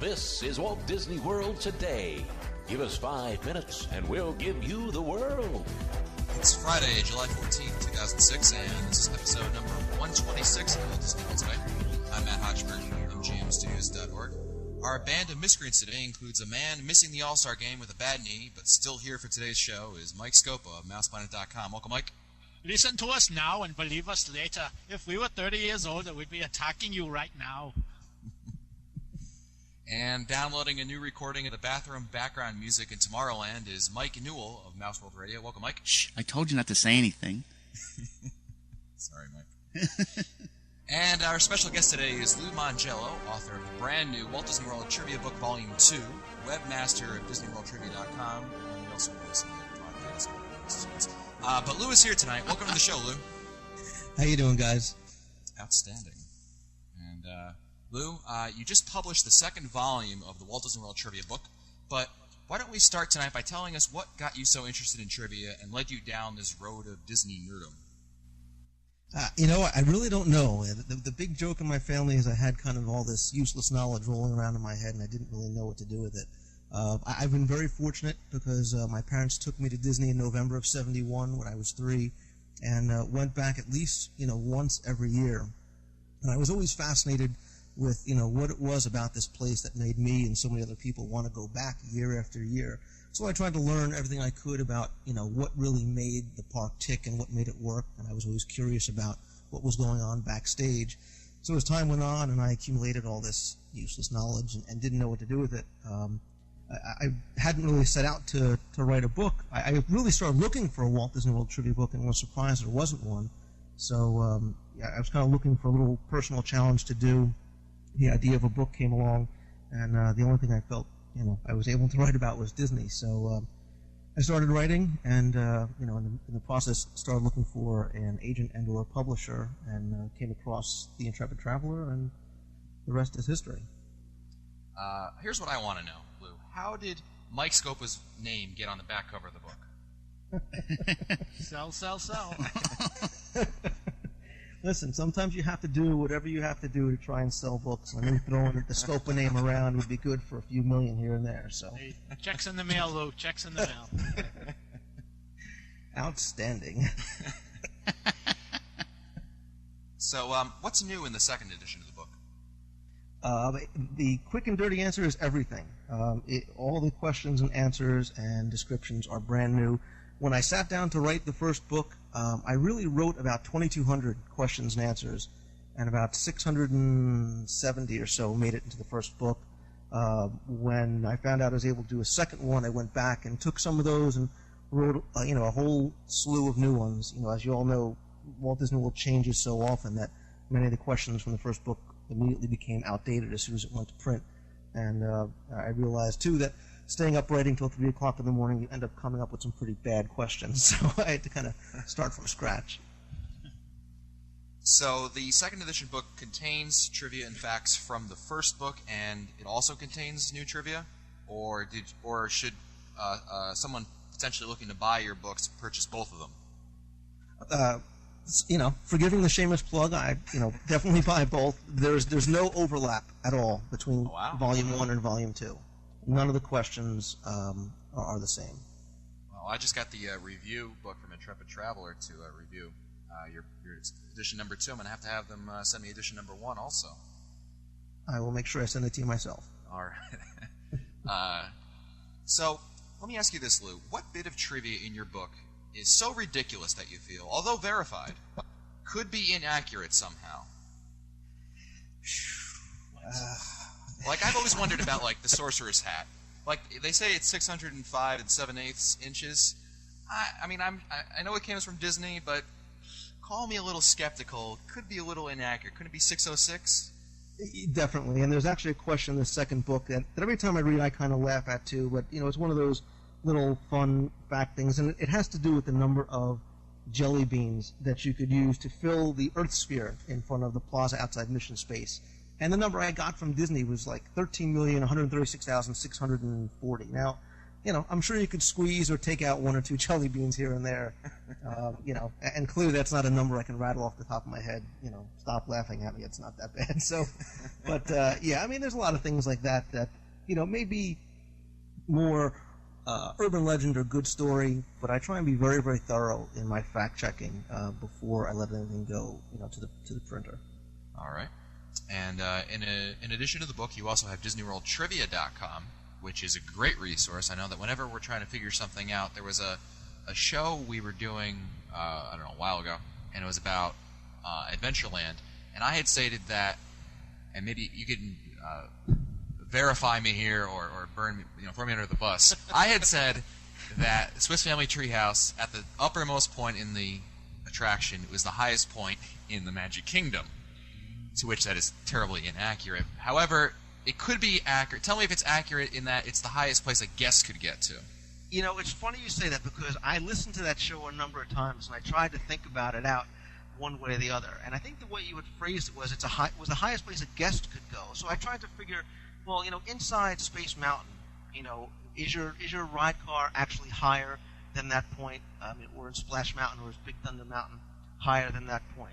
This is Walt Disney World Today. Give us 5 minutes and we'll give you the world. It's Friday, July 14th, 2006, and this is episode number 126 of Walt Disney World Today. I'm Matt Hodgberg from gmstudios.org. Our band of miscreants today includes a man missing the All-Star game with a bad knee, but still here for today's show is Mike Scopa of MousePlanet.com. Welcome, Mike. Listen to us now and believe us later. If we were 30 years older, we'd be attacking you right now. And downloading a new recording of the bathroom background music in Tomorrowland is Mike Newell of Mouse World Radio. Welcome, Mike. Shh, I told you not to say anything. Sorry, Mike. And our special guest today is Lou Mongello, author of the brand new Walt Disney World Trivia Book Volume 2, webmaster of DisneyWorldTrivia.com, and he also hosts a podcast. But Lou is here tonight. Welcome to the show, Lou. How you doing, guys? Outstanding. And Lou, you just published the second volume of the Walt Disney World Trivia Book, but why don't we start tonight by telling us what got you so interested in trivia and led you down this road of Disney nerdom? I really don't know. The big joke in my family is I had kind of all this useless knowledge rolling around in my head, and I didn't really know what to do with it. I've been very fortunate because my parents took me to Disney in November of '71 when I was 3, and went back at least once every year. And I was always fascinated with what it was about this place that made me and so many other people want to go back year after year. So I tried to learn everything I could about what really made the park tick and what made it work, and I was always curious about what was going on backstage. So as time went on and I accumulated all this useless knowledge and didn't know what to do with it, I hadn't really set out to write a book. I really started looking for a Walt Disney World trivia book and was surprised there wasn't one. So I was kind of looking for a little personal challenge to do. The idea of a book came along, and the only thing I felt I was able to write about was Disney. So I started writing, and in the process started looking for an agent and or a publisher, and came across The Intrepid Traveler, and the rest is history. Here's what I want to know, Lou. How did Mike Scopa's name get on the back cover of the book? Sell. Listen, sometimes you have to do whatever you have to do to try and sell books. I mean, throwing the Scopa name around would be good for a few million here and there. So, hey, checks in the mail, Lou. Checks in the mail. Outstanding. So, what's new in the second edition of the book? The quick and dirty answer is everything. All the questions and answers and descriptions are brand new. When I sat down to write the first book, I really wrote about 2,200 questions and answers, and about 670 or so made it into the first book. When I found out I was able to do a second one, I went back and took some of those and wrote, a whole slew of new ones. As you all know, Walt Disney World changes so often that many of the questions from the first book immediately became outdated as soon as it went to print. And I realized, too, that staying up writing till 3 o'clock in the morning, you end up coming up with some pretty bad questions. So I had to kind of start from scratch. So the second edition book contains trivia and facts from the first book, and it also contains new trivia? Or should someone potentially looking to buy your books purchase both of them? Forgiving the shameless plug, I definitely buy both. There's no overlap at all between Volume 1 and Volume 2. None of the questions are the same. Well, I just got the review book from Intrepid Traveler to review your edition number 2. I'm going to have them send me edition number 1 also. I will make sure I send it to you myself. All right. So, let me ask you this, Lou. What bit of trivia in your book is so ridiculous that you feel, although verified, could be inaccurate somehow? Like, I've always wondered about, the Sorcerer's Hat. Like, they say it's 605 7/8 inches. I know it came from Disney, but call me a little skeptical. It could be a little inaccurate. Could it be 606? Definitely, and there's actually a question in the second book that every time I read I kind of laugh at, too, but, it's one of those little fun fact things, and it has to do with the number of jelly beans that you could use to fill the Earth sphere in front of the plaza outside Mission Space. And the number I got from Disney was 13,136,640. Now, I'm sure you could squeeze or take out 1 or 2 jelly beans here and there, and clearly that's not a number I can rattle off the top of my head. Stop laughing at me. It's not that bad. So, but, there's a lot of things like that maybe more urban legend or good story, but I try and be very, very thorough in my fact-checking before I let anything go, to the printer. All right. And in addition to the book, you also have DisneyWorldTrivia.com, which is a great resource. I know that whenever we're trying to figure something out, there was a show we were doing, a while ago, and it was about Adventureland, and I had stated that, and maybe you can verify me here or burn me, throw me under the bus. I had said that Swiss Family Treehouse, at the uppermost point in the attraction, was the highest point in the Magic Kingdom, to which that is terribly inaccurate. However, it could be accurate. Tell me if it's accurate in that it's the highest place a guest could get to. It's funny you say that, because I listened to that show a number of times, and I tried to think about it out one way or the other. And I think the way you had phrased it was it was the highest place a guest could go. So I tried to figure, well, inside Space Mountain, is your ride car actually higher than that point? Or in Splash Mountain, or is Big Thunder Mountain higher than that point?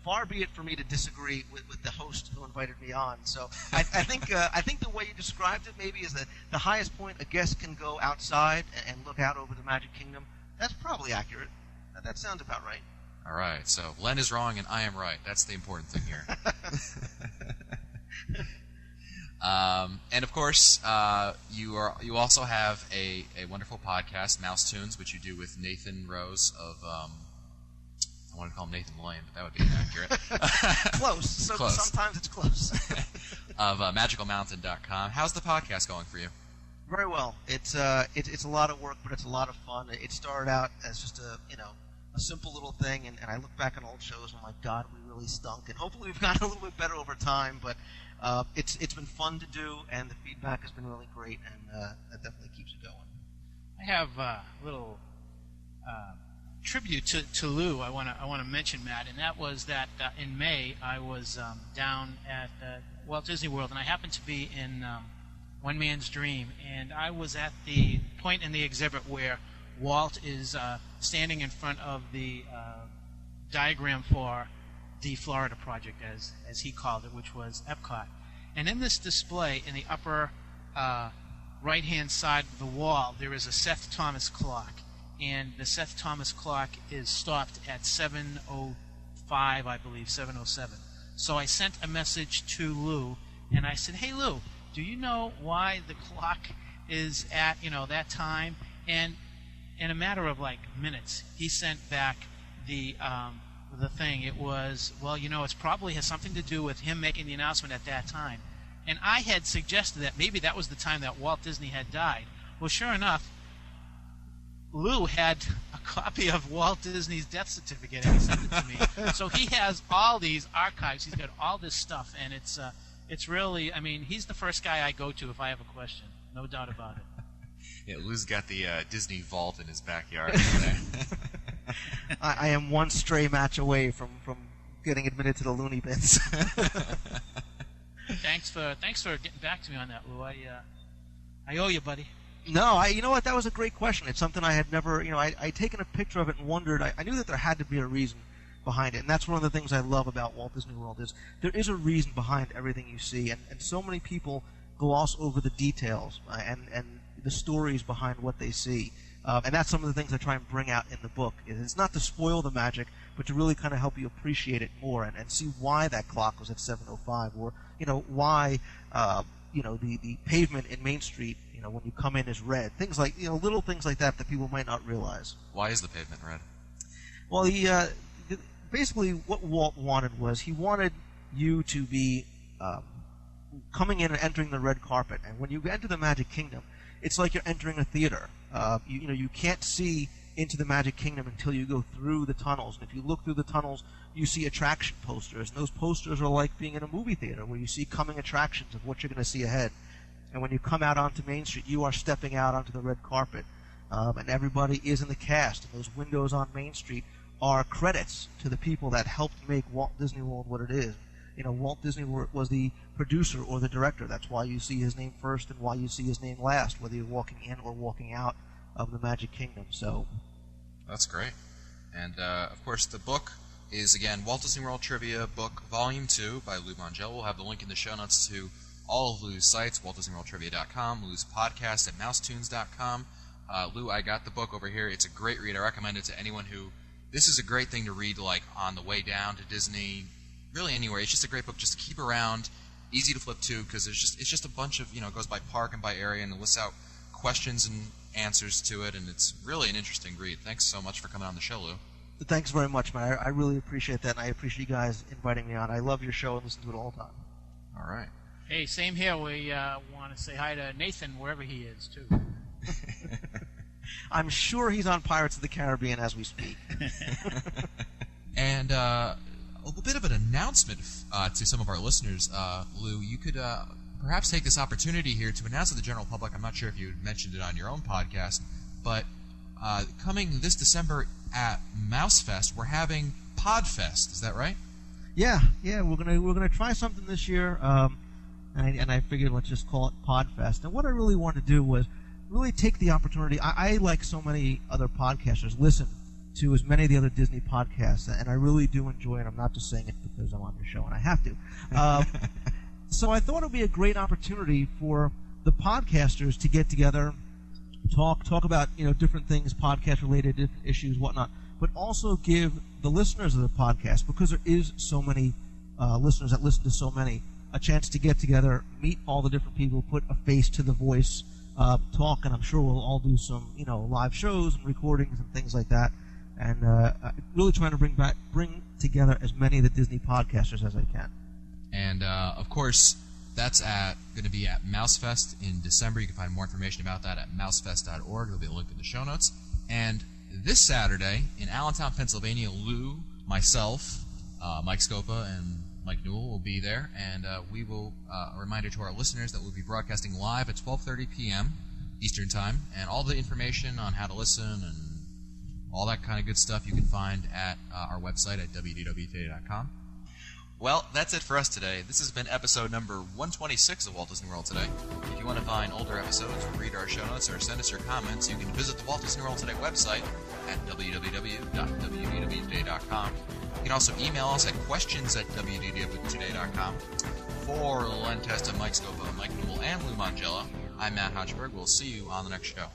Far be it for me to disagree with the host who invited me on. So I think the way you described it maybe is that the highest point a guest can go outside and look out over the Magic Kingdom. That's probably accurate. That sounds about right. All right. So Len is wrong and I am right. That's the important thing here. And of course, you also have a wonderful podcast, Mouse Tunes, which you do with Nathan Rose of. I wanted to call him Nathan Lane, but that would be inaccurate. Close. So close. Sometimes it's close. Of MagicalMountain.com. How's the podcast going for you? Very well. It's a lot of work, but it's a lot of fun. It started out as just a simple little thing, and I look back on old shows and I'm like, God, we really stunk. And hopefully we've gotten a little bit better over time, but it's been fun to do, and the feedback has been really great, and that definitely keeps it going. I have a little tribute to Lou I want to mention, Matt, and that was that in May I was down at Walt Disney World, and I happened to be in One Man's Dream, and I was at the point in the exhibit where Walt is standing in front of the diagram for the Florida project, as he called it, which was Epcot. And in this display, in the upper right-hand side of the wall, there is a Seth Thomas clock. And the Seth Thomas clock is stopped at 7:05, I believe, 7:07. So I sent a message to Lou, and I said, hey, Lou, do you know why the clock is at, that time? And in a matter of, minutes, he sent back the thing. It was, well, it's probably has something to do with him making the announcement at that time. And I had suggested that maybe that was the time that Walt Disney had died. Well, sure enough, Lou had a copy of Walt Disney's death certificate, and he sent it to me. So he has all these archives. He's got all this stuff, and it's really, he's the first guy I go to if I have a question. No doubt about it. Yeah, Lou's got the Disney vault in his backyard. I am one stray match away from getting admitted to the loony bins. Thanks for getting back to me on that, Lou. I owe you, buddy. No, you know what? That was a great question. It's something I had never, I'd taken a picture of it and wondered. I knew that there had to be a reason behind it, and that's one of the things I love about Walt Disney World is there is a reason behind everything you see, and so many people gloss over the details and the stories behind what they see. And that's some of the things I try and bring out in the book. It's not to spoil the magic, but to really kind of help you appreciate it more and see why that clock was at 7:05, or why the pavement in Main Street, when you come in is red. Things like little things like that people might not realize. Why is the pavement red? Well, basically what Walt wanted was he wanted you to be coming in and entering the red carpet, and when you enter the Magic Kingdom, it's like you're entering a theater. You can't see into the Magic Kingdom until you go through the tunnels. And if you look through the tunnels, you see attraction posters. And those posters are like being in a movie theater where you see coming attractions of what you're going to see ahead. And when you come out onto Main Street, you are stepping out onto the red carpet. And everybody is in the cast. And those windows on Main Street are credits to the people that helped make Walt Disney World what it is. Walt Disney was the producer or the director. That's why you see his name first and why you see his name last, whether you're walking in or walking out of the Magic Kingdom. So that's great. And, of course, the book is, again, Walt Disney World Trivia Book Volume 2 by Lou Mongel. We'll have the link in the show notes to all of Lou's sites, WaltDisneyWorldTrivia.com, Lou's podcast at MouseTunes.com. Lou, I got the book over here. It's a great read. I recommend it to anyone who... This is a great thing to read, like, on the way down to Disney, really anywhere. It's just a great book just to keep around, easy to flip to, because it's just a bunch of, it goes by park and by area, and it lists out questions and answers to it, and it's really an interesting read. Thanks so much for coming on the show, Lou. Thanks very much, man. I really appreciate that, and I appreciate you guys inviting me on. I love your show and listen to it all the time. All right. Hey, same here. We want to say hi to Nathan wherever he is, too. I'm sure he's on Pirates of the Caribbean as we speak. And a bit of an announcement to some of our listeners. Lou, you could perhaps take this opportunity here to announce to the general public, I'm not sure if you mentioned it on your own podcast, but coming this December at MouseFest, we're having PodFest. Is that right? Yeah, we're gonna try something this year, and I figured let's just call it PodFest. And what I really wanted to do was really take the opportunity. I like so many other podcasters, listen to as many of the other Disney podcasts, and I really do enjoy it. I'm not just saying it because I'm on your show and I have to. So I thought it would be a great opportunity for the podcasters to get together, talk about different things, podcast related issues, whatnot, but also give the listeners of the podcast, because there is so many listeners that listen to so many, a chance to get together, meet all the different people, put a face to the voice, talk, and I'm sure we'll all do some live shows and recordings and things like that, and really trying to bring together as many of the Disney podcasters as I can. And of course, that's going to be at MouseFest in December. You can find more information about that at mousefest.org. There'll be a link in the show notes. And this Saturday in Allentown, Pennsylvania, Lou, myself, Mike Scopa, and Mike Newell will be there, and we will, a reminder to our listeners that we'll be broadcasting live at 12:30 p.m. Eastern Time, and all the information on how to listen and all that kind of good stuff you can find at our website at wdwtoday.com. Well, that's it for us today. This has been episode number 126 of Walt Disney World Today. If you want to find older episodes, read our show notes, or send us your comments, you can visit the Walt Disney World Today website at www.wdwtoday.com. You can also email us at questions@wdwtoday.com. For Len Testa, Mike Scopa, Mike Newell, and Lou Mangella, I'm Matt Hochberg. We'll see you on the next show.